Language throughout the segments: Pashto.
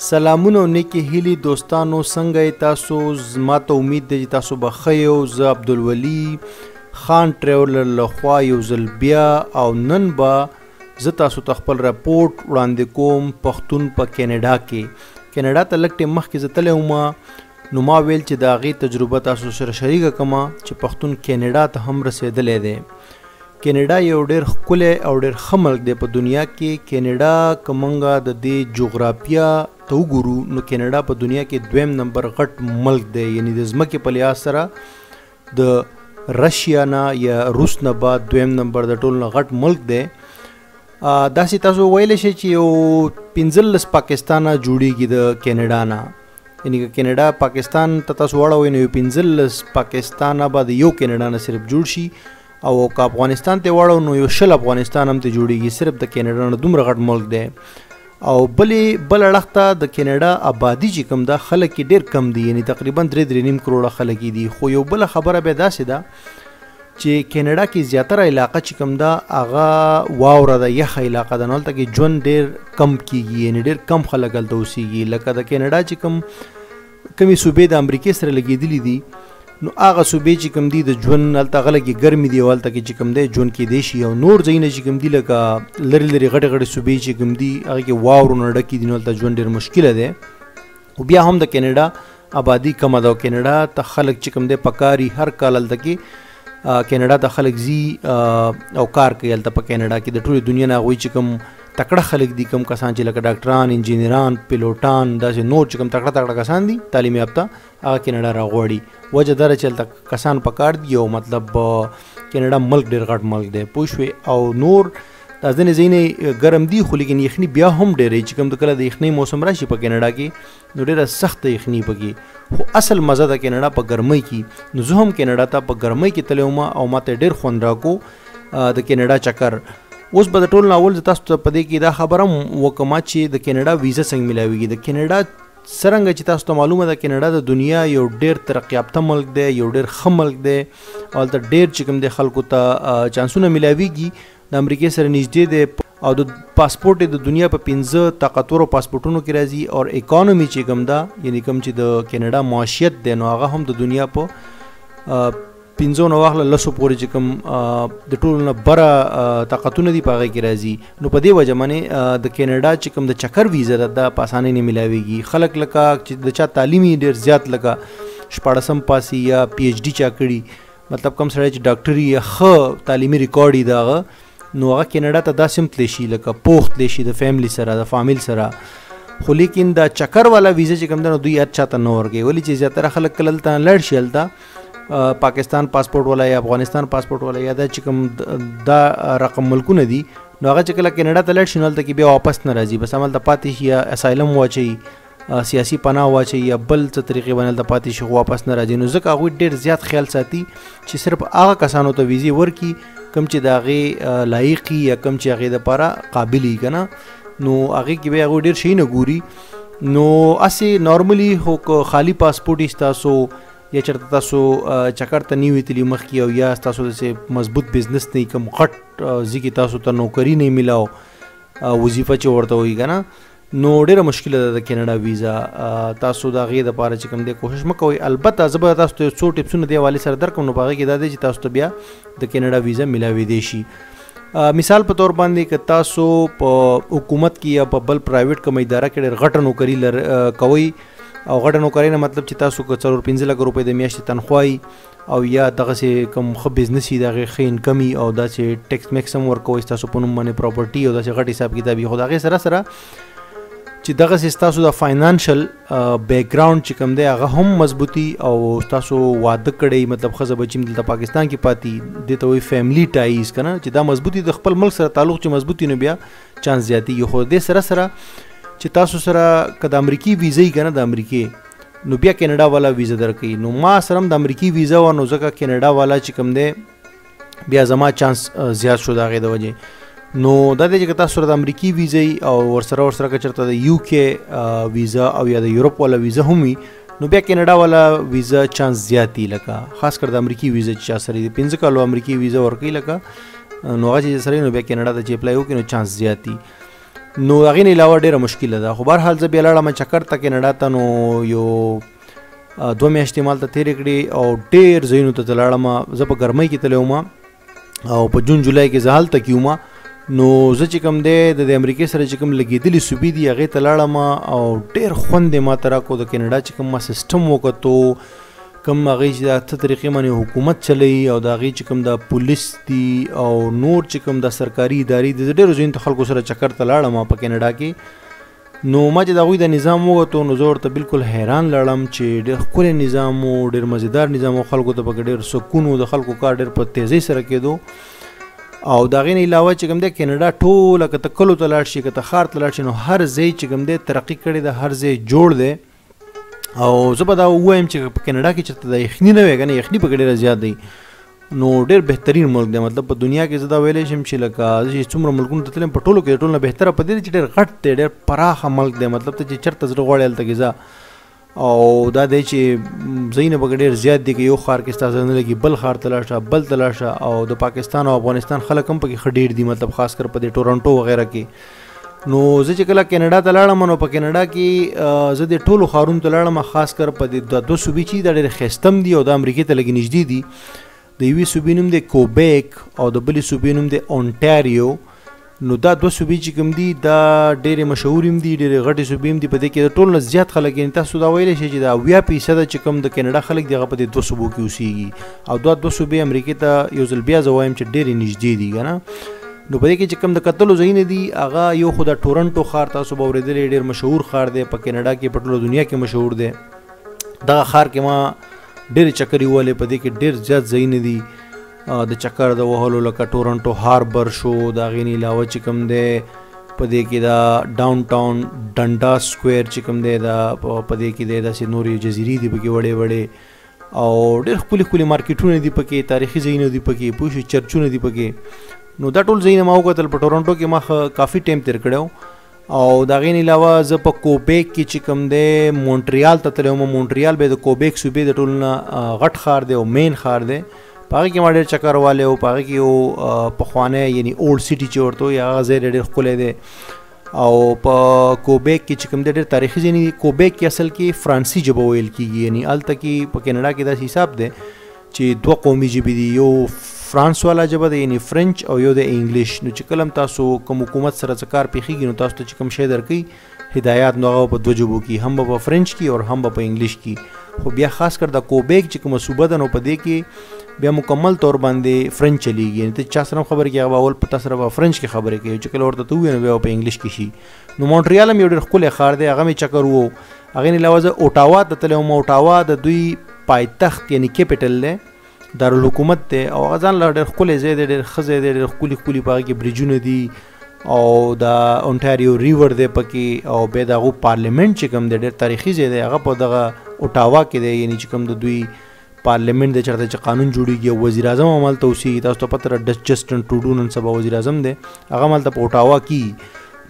سلامونه او نیکی هیلي دوستانو، څنګه یې تاسو؟ زما ته امید دی چې تاسو به ښه یو. زه عبدالولي خان ټریولر لخوا یو ځل بیا او نن به زه تاسو ته خپل راپورټ وړاندې کوم پښتون په کینیډا کې. کینیډا ته لږ ټیم مخکې زه تللی وم، نو ما ویل چې د هغې تجربه تاسو سره شریکه کړمه چې پښتون کینیډا ته هم رسېدلی دی. کینیډا یو ډېر ښکلی او ډېر ښه ملک دی په دنیا کې. کینیډا که موږ د دې جغرافیه ته وګورو نو کینیډا په دنیا کې دویم نمبر غټ ملک دی، یعنی د ځمکې په لحاظ سره د رشیا نه یا روس نه بعد دویم نمبر د ټولو نه غټ ملک دی. داسې تاسو ویلی شئ چې یو 15 پاکستانه جوړیږي د کینیډا نه، یعنی که کینیډا پاکستان ته تاسو واړوئ نو یو 15 پاکستانه به د یو کینیډا نه صرف جوړ شي، او که افغانستان ته واړو نو یو 20 افغانستان هم ته جوړیږي، صرف د کینیډا نه دومره غټ ملک دی. او بل اړخ ته د کینیډا آبادي چې کوم ده خلک یې ډېر کم دي، یعنی تقریبا 3.5 کروړه خلک دي. خو یو بله خبره بیا داسې ده چې کینیډا کې زیاتره علاقه چې کوم ده هغه واوره ده، یخه علاقه ده، نو هلته کې ژوند ډېر کم کیږي، یعنی ډېر کم خلک هلته اوسیږي. لکه د کینیډا چې کومې صوبې د امریکې سره لګېدلي دي نو هغه صوبې چې کوم دي د ژوند هلته هغه لږې ګرمې دي او هلته کې چې کوم دی ژوند کیدی شي. او نور ځایونه چې کوم دي لکه لرې لرې غټې غټې صوبې چې کوم دي هغې کې واورو نه ډکې دي، نو هلته ژوند ډېر مشکله دی. خو بیا هم د کینیډا آبادي کمه ده او کینیډا ته خلک چې کوم دی پکاري هر کال هلته کې کینیډا ته خلک ځي او کار کوي هلته په کینیډا کې. د ټولې دنیا نه هغوی چې کوم تکړه خلک دي، کوم کسان چې لکه ډاکټران، انجینران، پیلوټان، داسې نور چې کوم تکړه تکړه کسان دي تعلیم یافته، هغه کینیډا راغواړي. وجه دا ده چې هلته کسان پکار دي او مطلب کینیډا ملک ډېر غټ ملک دی، پوه شوې. او نور دا ځینې ځایونه ګرم دي خو لیکن یخني بیا هم ډېرې چې کوم د کله د یخنۍ موسم راشي په کینیډا کې نو ډېره سخته یخني پکې. خو اصل مزه د کینیډا په ګرمۍ کې. نو زه هم کینیډا ته په ګرمۍ کې تللی وم او ما ته ډېر خوند راکو د کینیډا چکر. اوس به د ټول نه اول تاسو ته په دې کې دا خبره هم وکړم چې د کینیډا ویزه څنګه میلاویږي. د کینیډا څرنګه چې تاسو ته معلومه ده کینیډا د دنیا یو ډېر ترقي یافته ملک دی، یو ډېر ښه ملک دی او هلته ډېر چې کوم دی خلکو ته چانسونه میلاویږي. د امریکې سره نږدې دی او د پاسپورټ د دنیا په 15 طاقتورو پاسپورټونو کې راځي. او اکانومي چې کوم ده یعنی کوم چې د کینیډا معاشیت دی نو هغه هم د دنیا په 15 نه واخله 10 پورې چې کوم د ټولو نه بره طاقتونه دي په هغې کې راځي. نو په دې وجه باندې د کینیډا چې کوم د چکر ویزه ده دا په اسانۍ نه میلاویږي. خلک لکه چې د چا تعلیم یې ډېر زیات لکه 14 پاسي یا PhD چا کړي، مطلب کوم سړی چې ډاکټري یا ښه تعلیمي ریکارډ یې د هغه، نو هغه کینیډا ته داسې هم تللی شي لکه پوخ تللی شي د فیملی سره د فامیل سره. خو لیکن د چکر والا ویزه چې کوم ده نو دوی هر چا ته نه ورکوي، ولې چې زیاتره خلک کله هلته لاړ شي هلته پاکستان پاسپورټ والا یا افغانستان پاسپورټ والا یا دا چې کوم دا رقم ملکونه دي نو هغه چې کله کینیډا ته لاړ شي نو هلته کې بیا واپس نه راځي، بس هملته پاتې شي، یا اسایلم واچوي، سیاسي پناه واچوي یا بل څه طریقې باندې هلته پاتې شي خو واپس نه راځي. نو ځکه هغوی ډېر زیات خیال ساتي چې صرف هغه کسانو ته ویزې ورکړي کوم چې د هغې لایق یا کوم چې هغې دپاره قابل وي که نه، نو هغې کې بیا هغوی ډېر شیونه ګوري. نو هسې نارملي خو که خالي پاسپورټ یې ستاسو یا چېرته تاسو چکر ته نه وتلي مخکې او یا ستاسو داسې مضبوط بزنس نه وي، کوم غټ ځای کې تاسو ته نوکري نه میلاو وظیفه چې ورته وایي که نه، نو ډېره مشکله ده د کینیډا ویزا. تاسو د هغې دپاره چې کوم دی کوشش مه کوئ. البته زه به تاسو ته یو څو ټپسونه دې حوالې سره درکړم، نو په هغې کې دا دی چې تاسو ته بیا د کینیډا ویزا میلاویدی شي. مثال په طور باندې که تاسو په حکومت کې یا په بل پرایویټ کوم اداره کې ډېر غټه نوکري کوئ، او غټه نوکرۍ نه مطلب چې تاسو که 4-5 لک روپۍ د میاشتې تنخوا او یا دغسې کوم ښه بزنس وي د هغې ښه انکم وي او داسې ټیکس میکس هم ورکوئ ستاسو په نوم باندې پراپرټي او داسې غټ حساب کتاب وي. خو د هغې سره سره چې دغسې ستاسو د فاینانشل بیکګراؤنډ چې کوم دی هغه هم مضبوطي او تاسو واده کړی، مطلب ښځه بچي دلته پاکستان کې پاتې، دې ته وایي فیملی ټایز که نه، چې دا مضبوطي د خپل ملک سره تعلق چې مضبوطي نو بیا چانس زیاتېږي. خو دې سره سره چې تاسو سره که د امریکې ویزه وي که نه د امریکې، نو بیا کینیډا والا ویزه درکوي. نو ما سره هم د امریکې ویزه وه، نو ځکه کینیډا والا چې کوم دی بیا زما چانس زیات شو د هغې د وجې. نو دا دی چې که تاسو سره د امریکې ویزه وي او ورسره که چېرته د UK ویزه او یا د یورپ والا ویزه هم وي نو بیا کینیډا والا ویزه چانس زیات دي. لکه خاص کر د امریکې ویزه چې چا سره د 15 کالو امریکې ویزه ورکوي لکه، نو هغه چې سره نو بیا کینیډا ته چې اپلای وکړي نو چانس زیات دي. نو هغې نه علاوه ډېره مشکله ده. خو بهرحال زه بیا لاړم چکر ته کینیډا ته. نو یو 2 میاشتې مالته تېرې کړې او ډېر ځایونو ته لاړم. زه په ګرمۍ کې تللی وم او په جون جولای کې زه هلته کې وم. نو زه چې کوم دی د امریکې سره چې کوم لګېدلي صوبې دي هغې ته لاړم او ډېر خوند یې ما ته راکړو. د کینیډا چې کوم ما سیسټم وکتو، کوم هغې چې د څه طریقې باندې حکومت چلوي او د هغې چې کوم د پولیس دي او نور چې کوم د سرکاري ادارې دي. زه ډېرو ځایونو ته خلکو سره چکر ته لاړم په کینیډا کې. نو ما چې د هغوی د نظام وکتو نو زه ورته بالکل حیران لاړم چې ډېر ښکلی نظام و، ډېر مزیدار نظام و، خلکو ته پکې ډېر سکون و، د خلکو کار ډېر په تیزۍ سره کېدو. او د هغې نه علاوه چې کوم دی کینیډا ټوله که ته کلو ته لاړ شي که ته ښار ته لاړ شي نو هر ځای چې کوم دی ترقي کړې ده، هر ځای جوړ دی. او زه به دا ووایم چې په کینیډا کې چېرته د یخني نه وی که نه، یخني پکې ډېره زیات دی. نو ډېر بهترین ملک دی. مطلب په دنیا کې زه دا ویلی شم چې لکه زه چې څومره ملکونو ته تلم په ټولو کې د ټولو نه بهتره په دې دی چې ډېر غټ دی، ډېر پراخه ملک دی. مطلب ته چې چېرته زړه غواړې هلته کې ځه. او دا دی چې ځایونه پکې ډېر زیات دي، که یو ښار کې ستا زړه نه لګي بل ښار ته لاړ شه، بل ته لاړ شه. او د پاکستان او افغانستان خلک هم پکې ښه ډېر دي، مطلب خاص کر په دې ټورنټو وغیره کې. نو زه چې کله کینیډا ته لاړم نو په کینیډا کې زه د ټولو ښارونو ته لاړم، خاص کر په د 2 صوبې چې دا ډېرې ښایسته هم دي او د امریکې ته لږې نږدې دي. د یوې صوبې نوم دی کوبیک او د بلې صوبې نوم دی اونټاریو. نو دا 2 صوبې چې کوم دي دا ډېرې مشهورې هم دي، ډېرې غټې صوبې هم دي. په دې کې د ټولو نه زیات خلک یعنې تاسو دا ویلی شئ چې دا 80% چې کوم د کینیډا خلک دي هغه په دې 2 صوبو کې اوسېږي. او دا 2 صوبې امریکې ته یو ځل بیا زه وایم چې ډېرې نږدې دي که نه. نو په دې کې چې کوم د کتلو ځایونه دي هغه یو خو د ټورنټو ښار تاسو به اورېدلی ډېر مشهور ښار دی، په کینیډا کې په ټوله دنیا کې مشهور دی. دغه ښار کې ما ډېرې چکرې وولې. په دې کې ډېر زیات ځایونه دي د چکر د وهلو، لکه ټورنټو هاربر شو. د هغې نه علاوه چې کوم دی په دې کې دا ډاون ټاون ډنډا سکویر چې کوم دی دا په دې کې دی داسې نورې جزیرې دي پکې وړې وړې او ډېر ښکلي ښکلي مارکیټونه دي پکې، تاریخي ځایونه دي پکې، پوه شوې چرچونه دي پکې. نو دا ټول ځایونه ما وکتل. په ټورنټو کې ما کافي ټایم تېر کړی او د هغې نه علاوه زه په کوبیک کې چې کوم دی مونټریال ته تللی وم. مونټریال به د کوبیک صوبې د ټولو نه غټ ښار دی او مین ښار دی. په هغې کې ما ډېر چکر والی او په هغې کې یو پخوانی یعنې اولډ سټي چې ورته وایي هغه ځای ډېر ښکلی دی. او په کوبیک کې چې کوم دی ډېر تاریخي ځای دی. کوبیک کې اصل کې فرانسي ژبه ویل کېږي، یعنې هلته کې په کینیډا کې داسې حساب دی چې 2 قومي ژبې دي، یو فرانس والا ژبه ده یعنې فرنچ او یو د انګلیش. نو چې کله هم تاسو کوم حکومت سره څه کار پیښیږي نو تاسو ته چې کوم شی درکوي هدایات نو هغه په 2 ژبو کې، هم به په فرنچ کې او هم به په انګلیش کې. خو بیا خاص کر د کوبیک چې کومه صوبه ده نو په دې کې بیا مکمل طور باندې فرنچ چلیږي. یعنې ته چا سره هم خبرې کوي هغه به اول په تا سره به فرنچ کې خبرې کوي، چې کله ورته ته ووایې نو بیا په انګلیش کې شي. نو مونټریال هم یو ډېر ښکلی ښار دی، هغه مې چکر و. هغې نه علاوه زه اوټاوا ته تللی وم. اوټاوا د دوی پایتخت یعنې کیپټل دی، دارالحکومت دی او هغه ځان له ډېر ښکلی ځای دی، ډېر ښه ځای دی، ډېر ښکلي ښکلي په هغې کې بریجونه دي او د اونټاریو ریور دی پکې. او بیا د هغو پارلیمنټ چې کوم دی ډېر تاریخي ځای دی، هغه په دغه اوټاوا کې دی. یعنې چې کوم د دوی پارلیمنټ دی چېرته چې قانون جوړېږي او وزیر اعظم هم هلته اوسېږي. تاسو ته پته ده جسټن ټروډو نن سبا وزیر اعظم دی، هغه هم هلته په اوټاوا کې.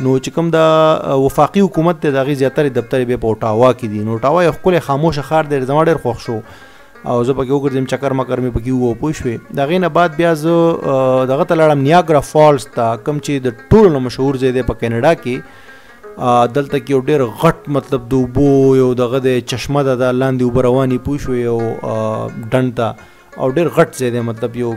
نو چې کوم د وفاقي حکومت دی د هغې زیاترې دفتر بیا په اوټاوا کې دي. نو اوټاوا یو ښکلی خاموشه ښار دی، زما ډېر خوښ شو او زه پکې وګرځېم، چکر مکر مې پکې ووه، پوه شوې. د هغې نه بعد بیا زه دغه ته لاړم نیاګرا فالز ته، کوم چې د ټولو نه مشهور ځای دی په کینیډا کې. دلته کې یو ډېر غټ مطلب د اوبو یو دغه د چشمه ده، دا لاندې اوبه روانې، پوه شوې، او ډنډ ته او ډېر غټ ځای دی. مطلب یو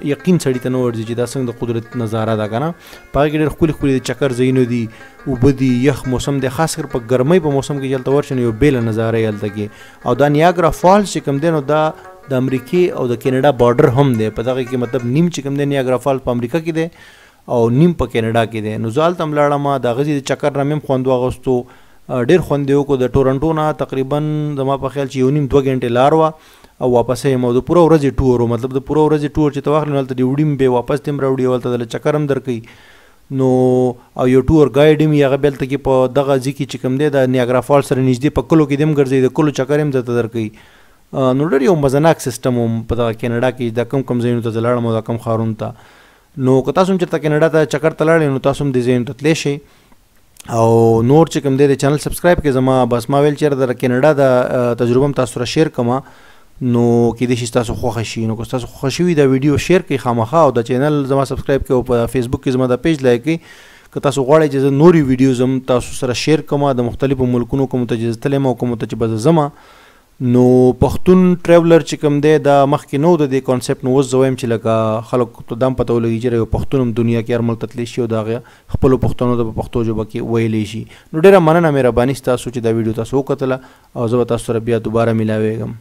یقین سړي ته نه ورځي چې دا څنګه د قدرت نظاره ده که نه. په هغې کې ډېر ښکلي ښکلي د چکر ځایونه دي، اوبه دي، یخ موسم دی، خاص کر په ګرمۍ په موسم کې چې هلته ورشئ نو یو بېله نظاره یې هلته کې. او دا نیاګرا فالز چې کوم دی نو دا د امریکې او د کینیډا بارډر هم دی. په دغه کې مطلب نیم چې کوم دی نیاګرا فالز په امریکا کې دی او نیم په کینیډا کې دی. نو زه هلته هم لاړم، د هغه ځای د چکر نه مې هم خوند واغوستو، ډېر خوند یې وکړو. د ټورنټو نه تقریبا زما په خیال چې 1.5-2 غنټې لار وه او واپس یم. او د پوره ورځې ټور و، مطلب د پوره ورځې ټور چې ته واخلې نو هلته ډوډۍ هم بې واپس دې هم راوړي او هلته دله چکر هم درکوي. نو او یو ټور ګایډ هم هغه بیا هلته کې په دغه ځای کې چې کوم دی د نیاګرا فالز سره نږدې په کلو کې دې هم ګرځوي، د کلو چکر هم درته درکوي. نو ډېر یو مزناک سیسټم هم په دغه کینیډا کې دا کم ځایونو ته زه لاړم او دا کم ښارونو ته. نو که تاسو هم چېرته کینیډا ته چکر ته لاړئ نو تاسو هم دې ځایونو ته تللی شئ. او نور چې کوم دی د چینل سبسکرایب کړئ زما. بس ما ویل چېرته د کینیډا د تجربه هم تاسو سره شیر کړم نو کېدای شي ستاسو خوښه شي. نو که ستاسو خوښه شوي دا ویډیو شیر کړئ خامخا او د چینل زما سبسکرایب کړئ او په فیسبوک کې زما دا پیج لایک کړئ. که تاسو غواړئ چې زه نورې ویډیوز هم تاسو سره شیر کوم د مختلفو ملکونو کوم ته چې تللی م او کوم ته چې به زه ځم نو پښتون ټریولر چې کوم دی دا مخکې نو د دې کانسیپټ نو اوس زه وایم چې لکه خلکو ته دا هم پته ولګي چې یو پښتون هم دنیا کې هر ملک ته تللی شي او د هغې خپلو پښتنو ته په پښتو ژبه کې ویلی شي. نو ډېره مننه مهرباني ستاسو چې دا ویډیو تاسو وکتله او زه به تاسو سره بیا دوباره میلاویږم.